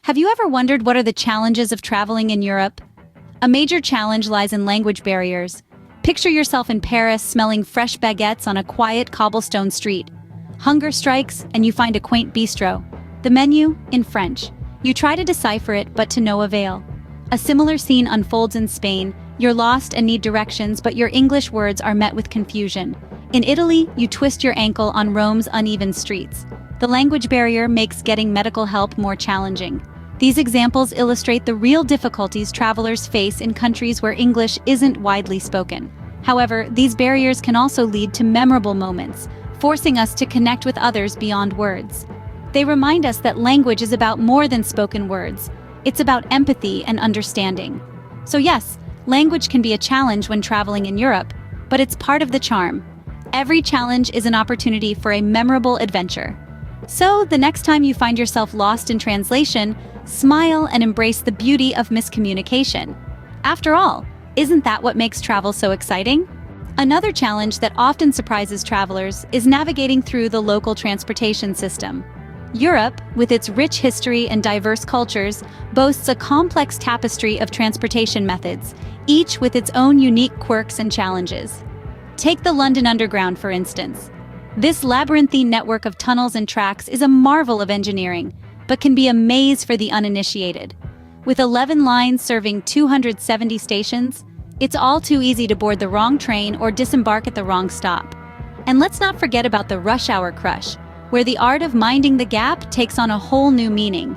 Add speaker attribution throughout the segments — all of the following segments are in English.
Speaker 1: Have you ever wondered what are the challenges of traveling in Europe? A major challenge lies in language barriers. Picture yourself in Paris smelling fresh baguettes on a quiet cobblestone street. Hunger strikes and you find a quaint bistro. The menu, in French. You try to decipher it, but to no avail. A similar scene unfolds in Spain. You're lost and need directions, but your English words are met with confusion. In Italy, you twist your ankle on Rome's uneven streets. The language barrier makes getting medical help more challenging. These examples illustrate the real difficulties travelers face in countries where English isn't widely spoken. However, these barriers can also lead to memorable moments, forcing us to connect with others beyond words. They remind us that language is about more than spoken words. It's about empathy and understanding. So yes, language can be a challenge when traveling in Europe, but it's part of the charm. Every challenge is an opportunity for a memorable adventure. So, the next time you find yourself lost in translation, smile and embrace the beauty of miscommunication. After all, isn't that what makes travel so exciting? Another challenge that often surprises travelers is navigating through the local transportation system. Europe, with its rich history and diverse cultures, boasts a complex tapestry of transportation methods, each with its own unique quirks and challenges. Take the London Underground, for instance. This labyrinthine network of tunnels and tracks is a marvel of engineering, but can be a maze for the uninitiated. With 11 lines serving 270 stations, it's all too easy to board the wrong train or disembark at the wrong stop. And let's not forget about the rush hour crush, where the art of minding the gap takes on a whole new meaning.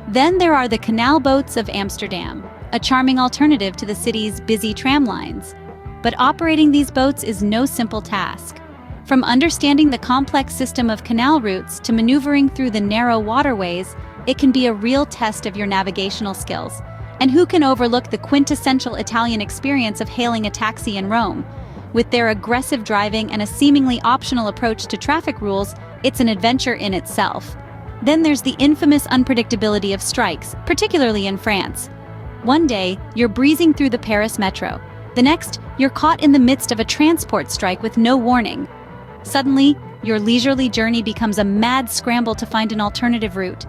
Speaker 1: Then there are the canal boats of Amsterdam, a charming alternative to the city's busy tram lines. But operating these boats is no simple task. From understanding the complex system of canal routes to maneuvering through the narrow waterways, it can be a real test of your navigational skills. And who can overlook the quintessential Italian experience of hailing a taxi in Rome? With their aggressive driving and a seemingly optional approach to traffic rules, it's an adventure in itself. Then there's the infamous unpredictability of strikes, particularly in France. One day, you're breezing through the Paris metro. The next, you're caught in the midst of a transport strike with no warning. Suddenly, your leisurely journey becomes a mad scramble to find an alternative route.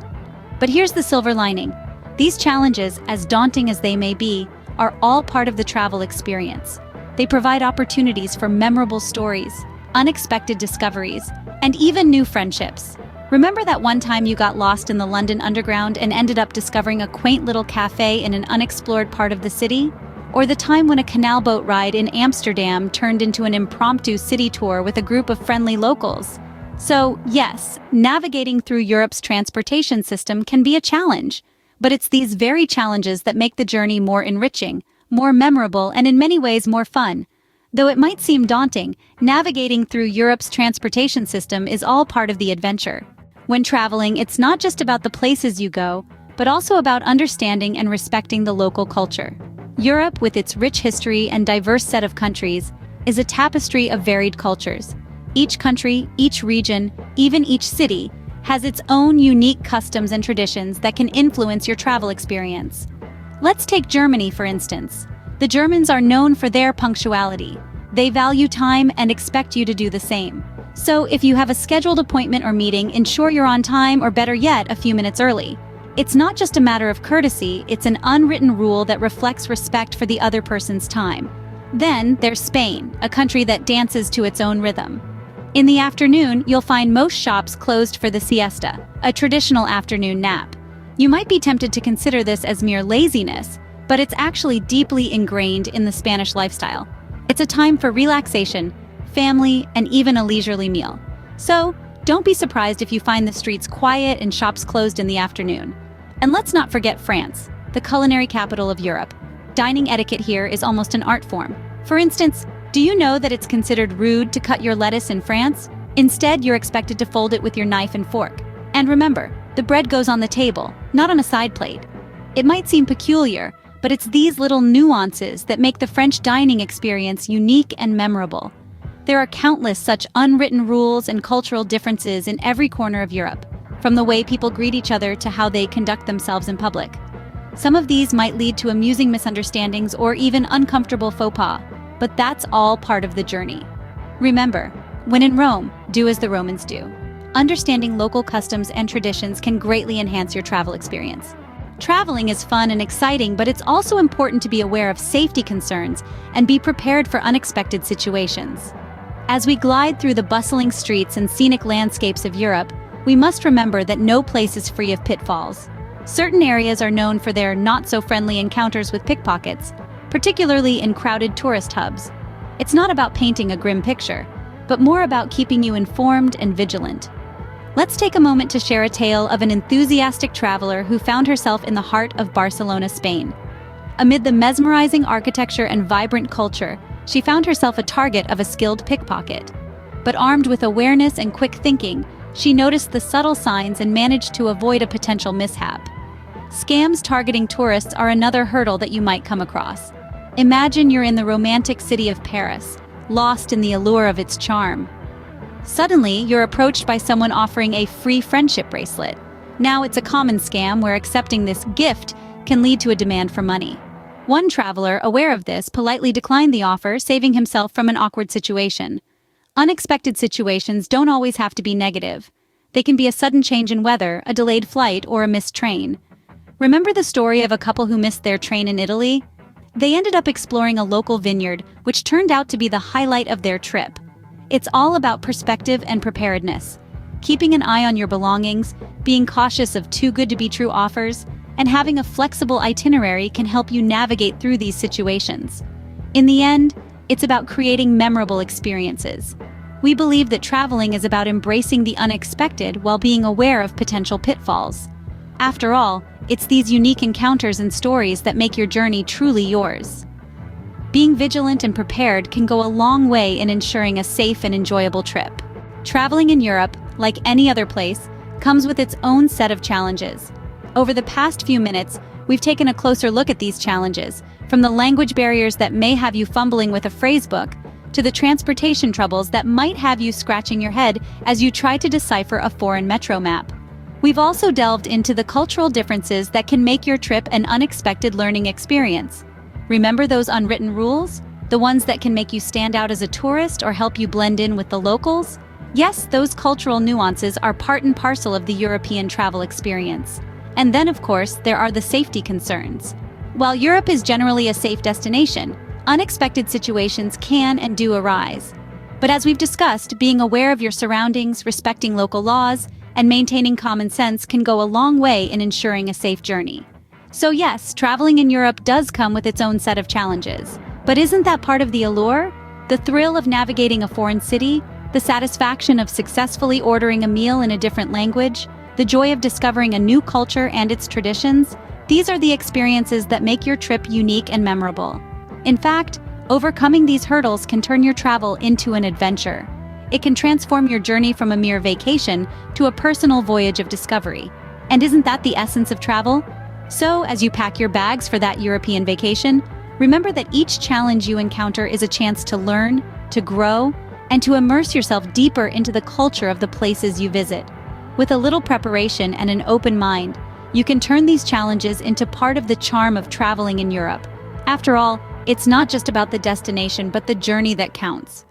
Speaker 1: But here's the silver lining. These challenges, as daunting as they may be, are all part of the travel experience. They provide opportunities for memorable stories, unexpected discoveries, and even new friendships. Remember that one time you got lost in the London Underground and ended up discovering a quaint little cafe in an unexplored part of the city? Or the time when a canal boat ride in Amsterdam turned into an impromptu city tour with a group of friendly locals? So, yes, navigating through Europe's transportation system can be a challenge, but it's these very challenges that make the journey more enriching, more memorable, and in many ways more fun. Though it might seem daunting, navigating through Europe's transportation system is all part of the adventure. When traveling, it's not just about the places you go, but also about understanding and respecting the local culture. Europe, with its rich history and diverse set of countries, is a tapestry of varied cultures. Each country, each region, even each city, has its own unique customs and traditions that can influence your travel experience. Let's take Germany, for instance. The Germans are known for their punctuality. They value time and expect you to do the same. So, if you have a scheduled appointment or meeting, ensure you're on time, or better yet, a few minutes early. It's not just a matter of courtesy, it's an unwritten rule that reflects respect for the other person's time. Then there's Spain, a country that dances to its own rhythm. In the afternoon, you'll find most shops closed for the siesta, a traditional afternoon nap. You might be tempted to consider this as mere laziness, but it's actually deeply ingrained in the Spanish lifestyle. It's a time for relaxation, family, and even a leisurely meal. So, don't be surprised if you find the streets quiet and shops closed in the afternoon. And let's not forget France, the culinary capital of Europe. Dining etiquette here is almost an art form. For instance, do you know that it's considered rude to cut your lettuce in France? Instead, you're expected to fold it with your knife and fork. And remember, the bread goes on the table, not on a side plate. It might seem peculiar, but it's these little nuances that make the French dining experience unique and memorable. There are countless such unwritten rules and cultural differences in every corner of Europe, from the way people greet each other to how they conduct themselves in public. Some of these might lead to amusing misunderstandings or even uncomfortable faux pas, but that's all part of the journey. Remember, when in Rome, do as the Romans do. Understanding local customs and traditions can greatly enhance your travel experience. Traveling is fun and exciting, but it's also important to be aware of safety concerns and be prepared for unexpected situations. As we glide through the bustling streets and scenic landscapes of Europe, we must remember that no place is free of pitfalls. Certain areas are known for their not-so-friendly encounters with pickpockets, particularly in crowded tourist hubs. It's not about painting a grim picture, but more about keeping you informed and vigilant. Let's take a moment to share a tale of an enthusiastic traveler who found herself in the heart of Barcelona, Spain. Amid the mesmerizing architecture and vibrant culture, she found herself a target of a skilled pickpocket. But armed with awareness and quick thinking, she noticed the subtle signs and managed to avoid a potential mishap. Scams targeting tourists are another hurdle that you might come across. Imagine you're in the romantic city of Paris, lost in the allure of its charm. Suddenly, you're approached by someone offering a free friendship bracelet. Now, it's a common scam where accepting this gift can lead to a demand for money. One traveler, aware of this, politely declined the offer, saving himself from an awkward situation. Unexpected situations don't always have to be negative. They can be a sudden change in weather, a delayed flight, or a missed train. Remember the story of a couple who missed their train in Italy? They ended up exploring a local vineyard, which turned out to be the highlight of their trip. It's all about perspective and preparedness. Keeping an eye on your belongings, being cautious of too-good-to-be-true offers, and having a flexible itinerary can help you navigate through these situations. In the end, it's about creating memorable experiences. We believe that traveling is about embracing the unexpected while being aware of potential pitfalls. After all, it's these unique encounters and stories that make your journey truly yours. Being vigilant and prepared can go a long way in ensuring a safe and enjoyable trip. Traveling in Europe, like any other place, comes with its own set of challenges. Over the past few minutes, we've taken a closer look at these challenges, from the language barriers that may have you fumbling with a phrase book, to the transportation troubles that might have you scratching your head as you try to decipher a foreign metro map. We've also delved into the cultural differences that can make your trip an unexpected learning experience. Remember those unwritten rules? The ones that can make you stand out as a tourist or help you blend in with the locals? Yes, those cultural nuances are part and parcel of the European travel experience. And then, of course, there are the safety concerns. While Europe is generally a safe destination, unexpected situations can and do arise. But as we've discussed, being aware of your surroundings, respecting local laws, and maintaining common sense can go a long way in ensuring a safe journey. So yes, traveling in Europe does come with its own set of challenges. But isn't that part of the allure? The thrill of navigating a foreign city, the satisfaction of successfully ordering a meal in a different language, the joy of discovering a new culture and its traditions, these are the experiences that make your trip unique and memorable. In fact, overcoming these hurdles can turn your travel into an adventure. It can transform your journey from a mere vacation to a personal voyage of discovery. And isn't that the essence of travel? So, as you pack your bags for that European vacation, remember that each challenge you encounter is a chance to learn, to grow, and to immerse yourself deeper into the culture of the places you visit. With a little preparation and an open mind, you can turn these challenges into part of the charm of traveling in Europe. After all, it's not just about the destination, but the journey that counts.